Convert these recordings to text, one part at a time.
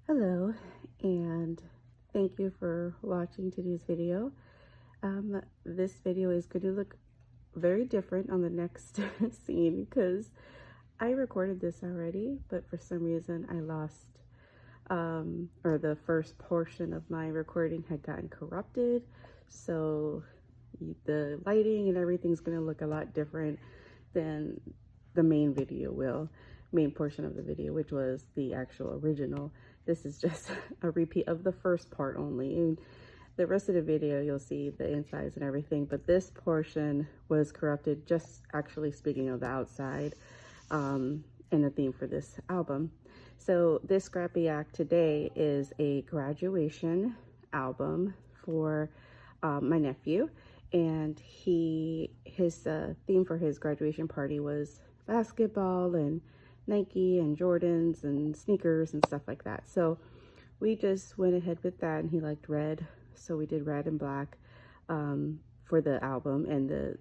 Hello, and thank you for watching today's video. This video is going to look very different on the next scene because I recorded this already, but for some reason I lost, or the first portion of my recording had gotten corrupted. So the lighting and everything's going to look a lot different than the main portion of the video, which was the actual original. This is just a repeat of the first part only. And the rest of the video, you'll see the insides and everything, but this portion was corrupted, just actually speaking of the outside, and the theme for this album. So this Scrappy Act today is a graduation album for my nephew, and his theme for his graduation party was basketball and Nike and Jordans and sneakers and stuff like that. So we just went ahead with that, and he liked red, so we did red and black for the album, and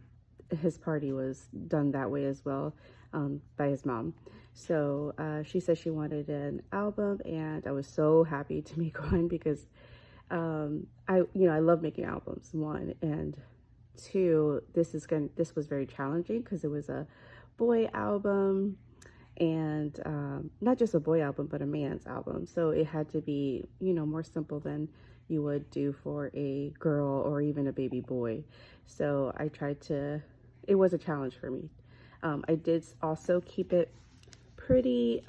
his party was done that way as well by his mom. So she said she wanted an album, and I was so happy to make one because I love making albums, one, and two, this was very challenging because it was a boy album, and not just a boy album, but a man's album. So it had to be, more simple than you would do for a girl or even a baby boy. So I tried to, it was a challenge for me. I did also keep it pretty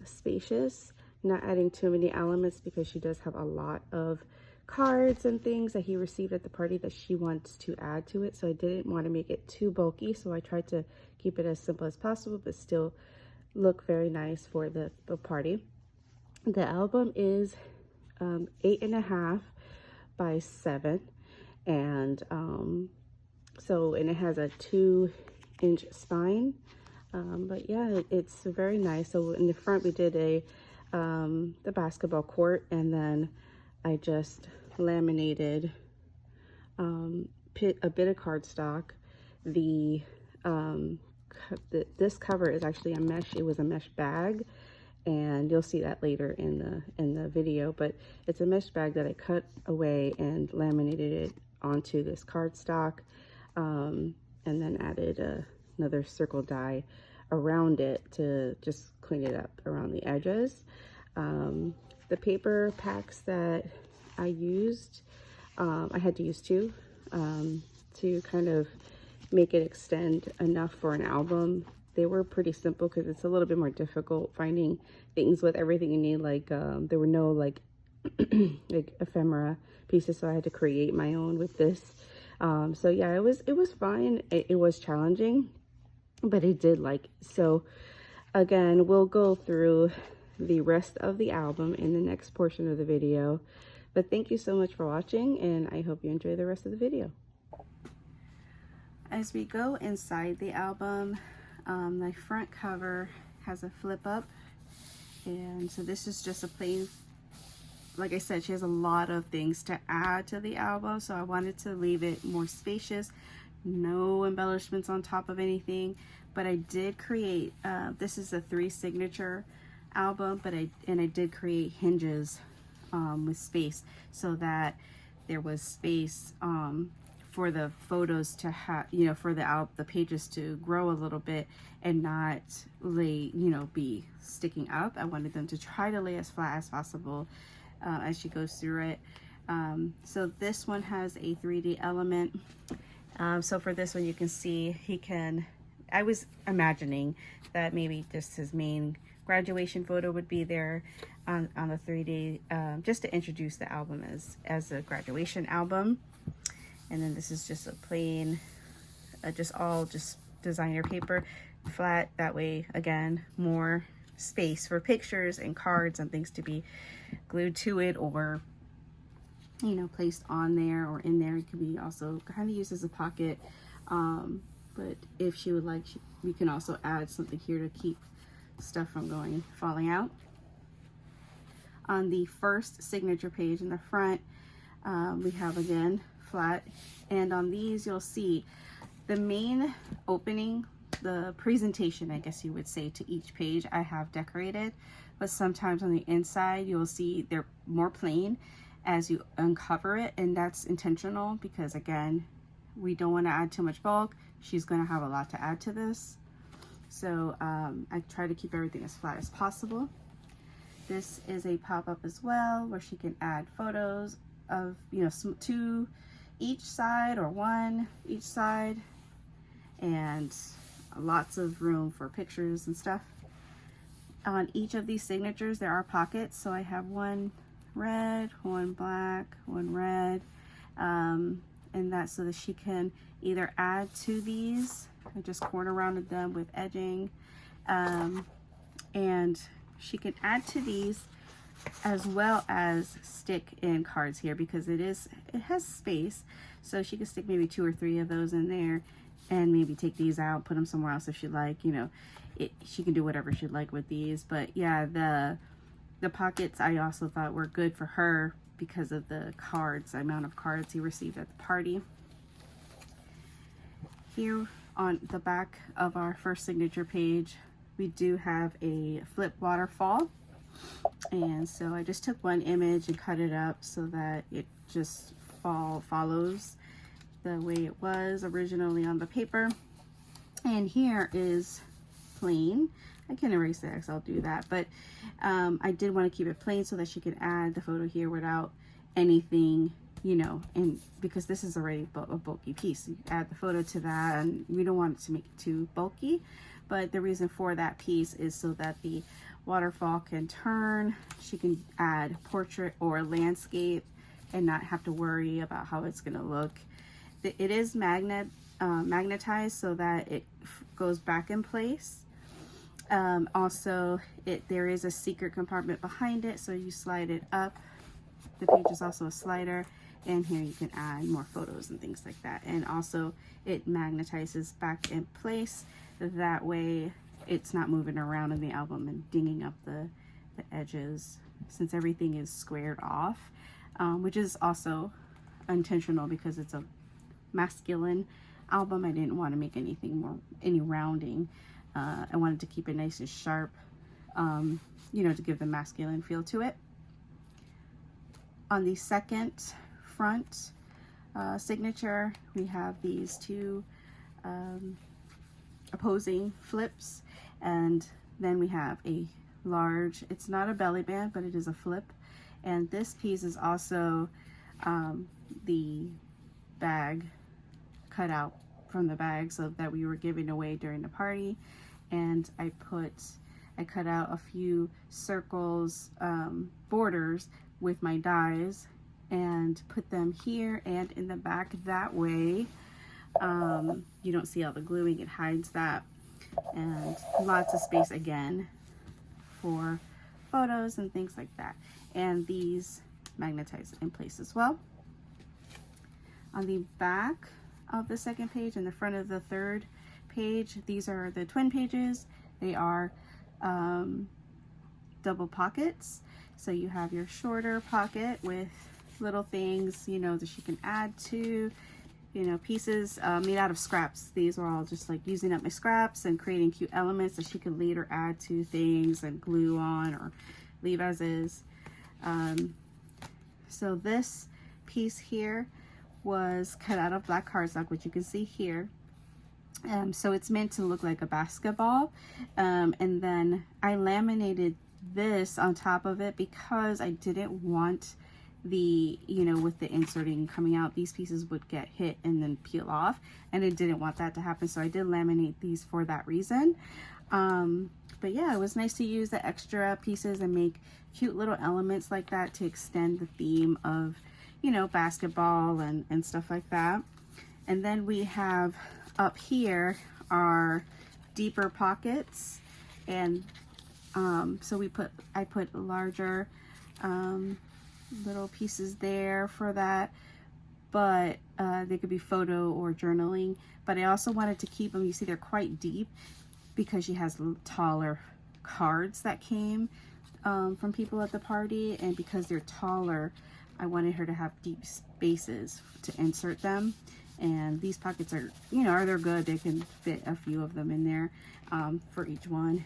spacious, not adding too many elements, because she does have a lot of cards and things that he received at the party that she wants to add to it. So I didn't want to make it too bulky, so I tried to keep it as simple as possible but still look very nice for the party. The album is 8.5 by 7, and and it has a 2-inch spine, but yeah, it's very nice. So in the front we did the basketball court, and then I just laminated a bit of cardstock. This cover is actually a mesh. It was a mesh bag, and you'll see that later in the video. But it's a mesh bag that I cut away and laminated it onto this cardstock, and then added another circle die around it to just clean it up around the edges. The paper packs that I used, I had to use two to kind of make it extend enough for an album. They were pretty simple because it's a little bit more difficult finding things with everything you need. Like there were no like ephemera pieces, so I had to create my own with this. So yeah, it was fine. It was challenging, but it did so. Again, we'll go through the rest of the album in the next portion of the video, but thank you so much for watching, and I hope you enjoy the rest of the video. As we go inside the album, the front cover has a flip up, and so this is just a plain, like I said, she has a lot of things to add to the album, so I wanted to leave it more spacious, no embellishments on top of anything. But I did create, this is a 3 signature album, but I did create hinges with space, so that there was space for the photos to have, for the pages to grow a little bit and not lay, be sticking up. I wanted them to try to lay as flat as possible as she goes through it. So this one has a 3D element. So for this one, you can see I was imagining that maybe just his main graduation photo would be there on the 3D, just to introduce the album as a graduation album. And then this is just a plain, just designer paper, flat. That way, again, more space for pictures and cards and things to be glued to it, or placed on there or in there. It could be also kind of used as a pocket, but if she would like, we can also add something here to keep stuff from falling out. On the first signature page in the front, we have, again, flat, and on these you'll see the main opening the presentation, I guess you would say, to each page I have decorated, but sometimes on the inside you'll see they're more plain as you uncover it, and that's intentional because again, we don't want to add too much bulk. She's going to have a lot to add to this, so I try to keep everything as flat as possible. This is a pop-up as well where she can add photos of, you know, 2 each side or 1 each side, and lots of room for pictures and stuff. On each of these signatures there are pockets, so I have 1 red, 1 black, 1 red, and that's so that she can either add to these. I just corner rounded them with edging, and she can add to these as well as stick in cards here because it has space, so she can stick maybe 2 or 3 of those in there and maybe take these out, put them somewhere else if she'd like. You know, she can do whatever she'd like with these. But yeah, the pockets I also thought were good for her because of the cards, the amount of cards he received at the party. Here on the back of our first signature page, we do have a flip waterfall, and so I just took 1 image and cut it up so that it just follows the way it was originally on the paper. And here is plain. I can erase the X, I'll do that, but I did want to keep it plain so that she could add the photo here without anything, you know, and because this is already a bulky piece, you add the photo to that, and we don't want it to make it too bulky. But the reason for that piece is so that the waterfall can turn. She can add portrait or landscape and not have to worry about how it's going to look. It is magnetized so that it goes back in place. Also, there is a secret compartment behind it, so you slide it up. The page is also a slider, and here you can add more photos and things like that. And also it magnetizes back in place, that way it's not moving around in the album and dinging up the edges, since everything is squared off, which is also intentional because it's a masculine album. I didn't want to make any rounding. I wanted to keep it nice and sharp, you know, to give the masculine feel to it. On the second front signature, we have these 2 opposing flips, and then we have a large, it's not a belly band, but it is a flip, and this piece is also the bag cut out from the bag so that we were giving away during the party. And I cut out a few circles, borders with my dies, and put them here and in the back. That way you don't see all the gluing, it hides that. And lots of space again for photos and things like that. And these magnetize in place as well. On the back of the second page and the front of the third page, these are the twin pages. They are double pockets, so you have your shorter pocket with little things, you know, that you can add to, you know, pieces made out of scraps. These are all just like using up my scraps and creating cute elements that she could later add to things and glue on or leave as is. So this piece here was cut out of black cardstock, which you can see here. So it's meant to look like a basketball, and then I laminated this on top of it because I didn't want the, you know, with the inserting coming out, these pieces would get hit and then peel off, and I didn't want that to happen, so I did laminate these for that reason. But yeah, it was nice to use the extra pieces and make cute little elements like that to extend the theme of, you know, basketball and stuff like that. And then we have up here are deeper pockets, and so I put larger little pieces there for that, but they could be photo or journaling. But I also wanted to keep them, you see they're quite deep because she has taller cards that came from people at the party, and because they're taller I wanted her to have deep spaces to insert them. And these pockets are, you know, they're good. They can fit a few of them in there for each one.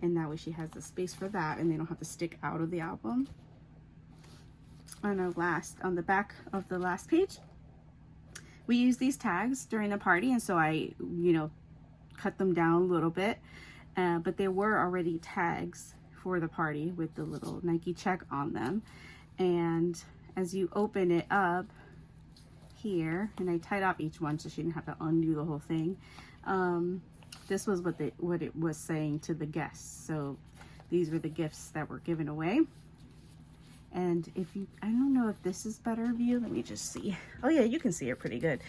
And that way she has the space for that, and they don't have to stick out of the album. On the back of the last page, we use these tags during the party, and so I, you know, cut them down a little bit. But there were already tags for the party with the little Nike check on them. And as you open it up here, and I tied off each one so she didn't have to undo the whole thing. This was what it was saying to the guests. So these were the gifts that were given away. And if you, I don't know if this is better view. Let me just see. Oh yeah, you can see it pretty good.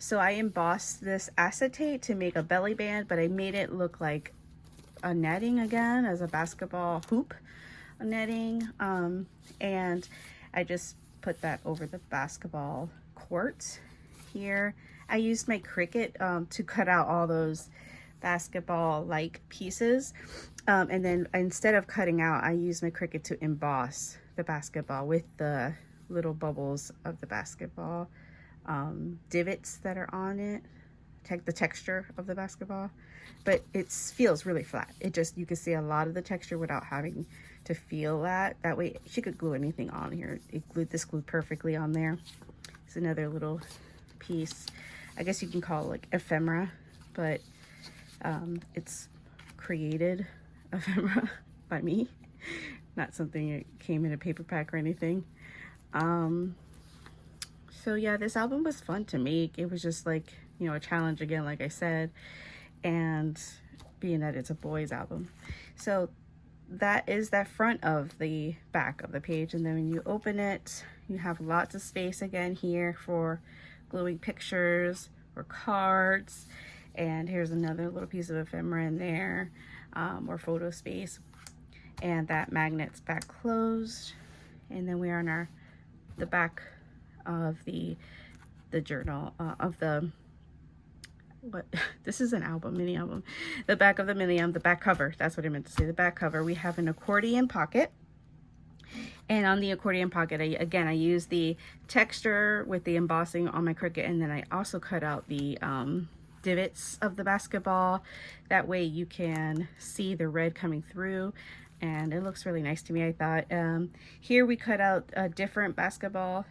So I embossed this acetate to make a belly band, but I made it look like a netting again, as a basketball hoop netting. And I just put that over the basketball court here. I used my Cricut to cut out all those basketball-like pieces. And then instead of cutting out, I used my Cricut to emboss the basketball with the little bubbles of the basketball divots that are on it, the texture of the basketball. But it feels really flat. It just, you can see a lot of the texture without having to feel that. That way she could glue anything on here. This glued perfectly on there. It's another little piece. I guess you can call it like ephemera, but it's created ephemera by me. Not something that came in a paper pack or anything. So yeah, this album was fun to make. It was just like, you know, a challenge again, like I said, and being that it's a boys album. So that is that front of the back of the page. And then when you open it, you have lots of space again here for gluing pictures or cards. And here's another little piece of ephemera in there, or photo space. And that magnet's back closed. And then we are on the back of the journal of the, this is an album, mini album. The back of the mini album, the back cover, that's what I meant to say, the back cover. We have an accordion pocket. And on the accordion pocket, I used the texture with the embossing on my Cricut, and then I also cut out the divots of the basketball. That way you can see the red coming through, and it looks really nice to me, I thought. Here we cut out a different basketball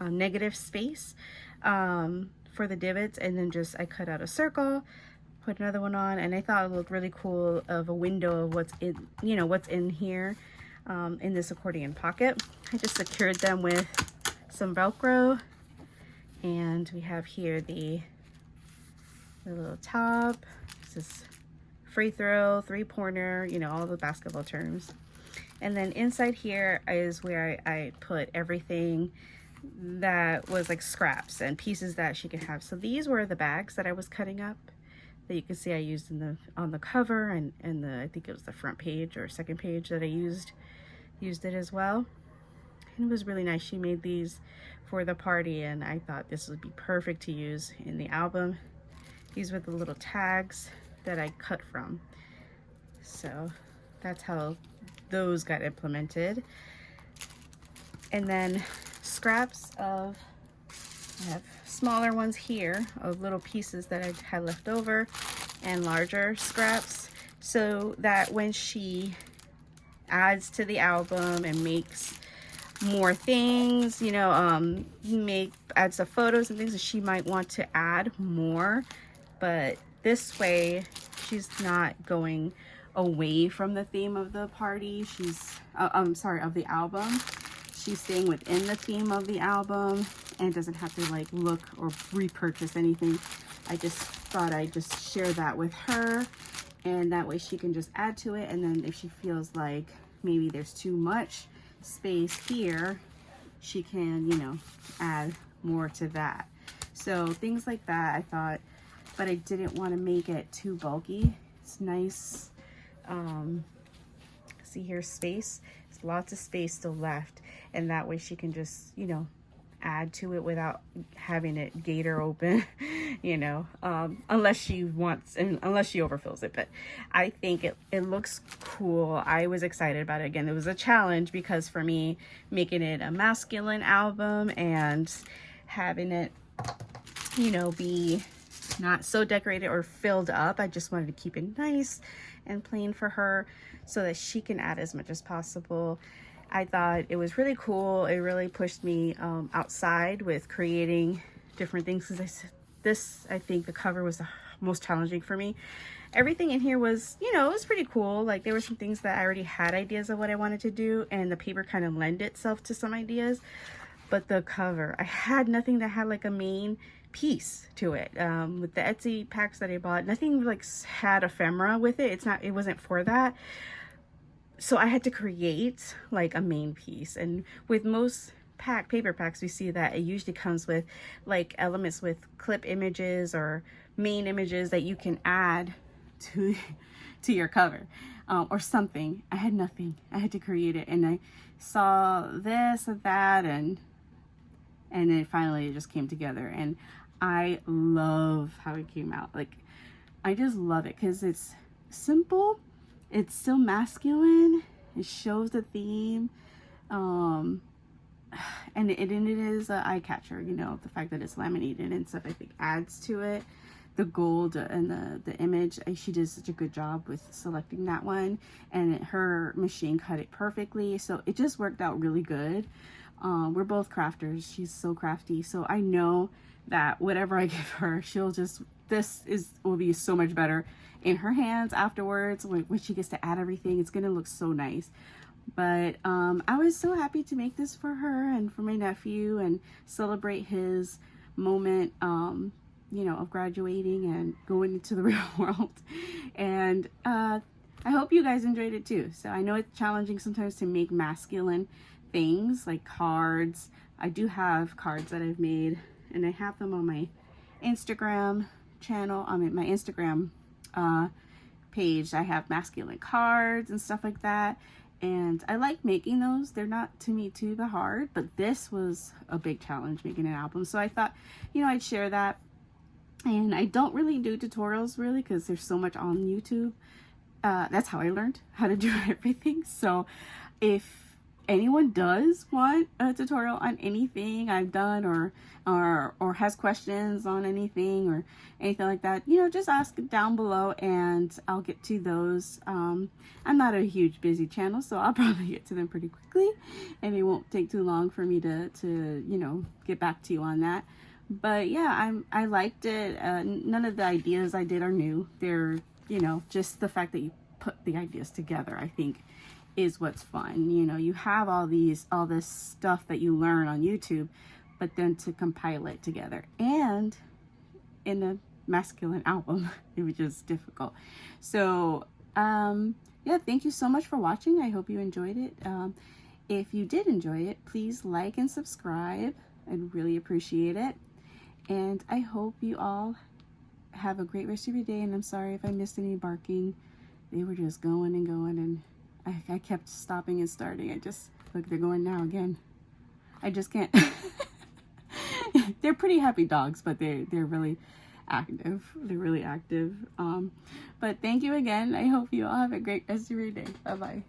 negative space for the divots, and then just I cut out a circle, put another one on, and I thought it looked really cool of a window of what's in, you know, what's in here in this accordion pocket. I just secured them with some Velcro, and we have here the little top. This is free throw, three-pointer, you know, all the basketball terms. And then inside here is where I put everything that was like scraps and pieces that she could have. So these were the bags that I was cutting up that you can see I used on the cover and I think it was the front page or second page that I used it as well. And it was really nice. She made these for the party, and I thought this would be perfect to use in the album. These were the little tags that I cut from. So that's how those got implemented. And then scraps of, I have smaller ones here of little pieces that I had left over, and larger scraps, so that when she adds to the album and makes more things, you know, adds the photos and things that she might want to add more. But this way she's not going away from the theme of the party. She's of the album. She's staying within the theme of the album and doesn't have to like look or repurchase anything. I just thought I'd just share that with her, and that way she can just add to it. And then if she feels like maybe there's too much space here, she can, you know, add more to that. So things like that I thought, but I didn't want to make it too bulky. It's nice. See here, space. There's lots of space still left, and that way she can just, you know, add to it without having it gator open, you know, unless she wants, and unless she overfills it. But I think it looks cool. I was excited about it. Again, it was a challenge because for me, making it a masculine album and having it you know, be not so decorated or filled up. I just wanted to keep it nice and plain for her so that she can add as much as possible. I thought it was really cool. It really pushed me outside with creating different things, because I think the cover was the most challenging for me. Everything in here was, you know, it was pretty cool. Like, there were some things that I already had ideas of what I wanted to do, and the paper kind of lent itself to some ideas. But the cover, I had nothing that had like a main piece to it. With the Etsy packs that I bought, nothing like had ephemera with it. It wasn't for that. So I had to create like a main piece. And with most paper packs, we see that it usually comes with like elements with clip images or main images that you can add to your cover, or something. I had nothing. I had to create it, and I saw this and that, and then finally it just came together, and I love how it came out. Like, I just love it because it's simple, it's still masculine, it shows the theme, and it is an eye catcher. You know, the fact that it's laminated and stuff, I think adds to it. The gold and the image, she did such a good job with selecting that one, and her machine cut it perfectly, so it just worked out really good. We're both crafters. She's so crafty, so I know that whatever I give her, will be so much better in her hands afterwards when she gets to add everything. It's gonna look so nice. But I was so happy to make this for her and for my nephew and celebrate his moment, you know, of graduating and going into the real world. And I hope you guys enjoyed it too. So I know it's challenging sometimes to make masculine things like cards. I do have cards that I've made, and I have them on my Instagram channel, my Instagram page. I have masculine cards and stuff like that, and I like making those. They're not, to me, too hard, but this was a big challenge, making an album. So I thought, you know, I'd share that. And I don't really do tutorials really, because there's so much on YouTube. That's how I learned how to do everything. So if anyone does want a tutorial on anything I've done, or has questions on anything or anything like that, you know, just ask down below and I'll get to those. I'm not a huge busy channel, so I'll probably get to them pretty quickly, and it won't take too long for me to you know, get back to you on that. But yeah, I liked it. None of the ideas I did are new. They're, you know, just the fact that you put the ideas together, I think, is what's fun. You know, you have all this stuff that you learn on YouTube, but then to compile it together and in a masculine album, it was just difficult. So yeah, thank you so much for watching. I hope you enjoyed it. If you did enjoy it, please like and subscribe. I'd really appreciate it. And I hope you all have a great rest of your day. And I'm sorry if I missed any barking. They were just going and going, and I kept stopping and starting. Look, they're going now again. I just can't. They're pretty happy dogs, but they're really active. They're really active. But thank you again. I hope you all have a great rest of your day. Bye-bye.